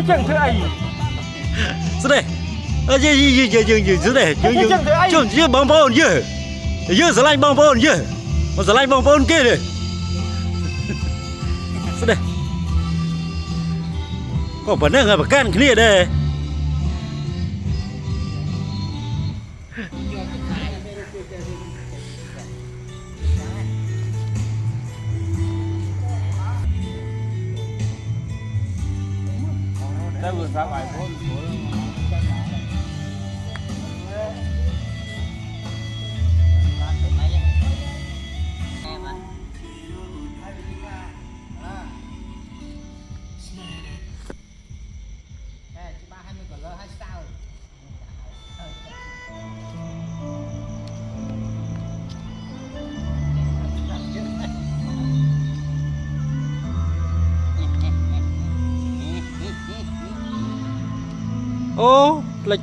chẳng thứ ai dưới đây dưới đây chứ bóng bóng chứ sờ lạnh bóng bóng chứ mà sờ lạnh bóng bóng kia này dưới đây có bản năng là phải can cái này đây vừa ra bài phố ô lịch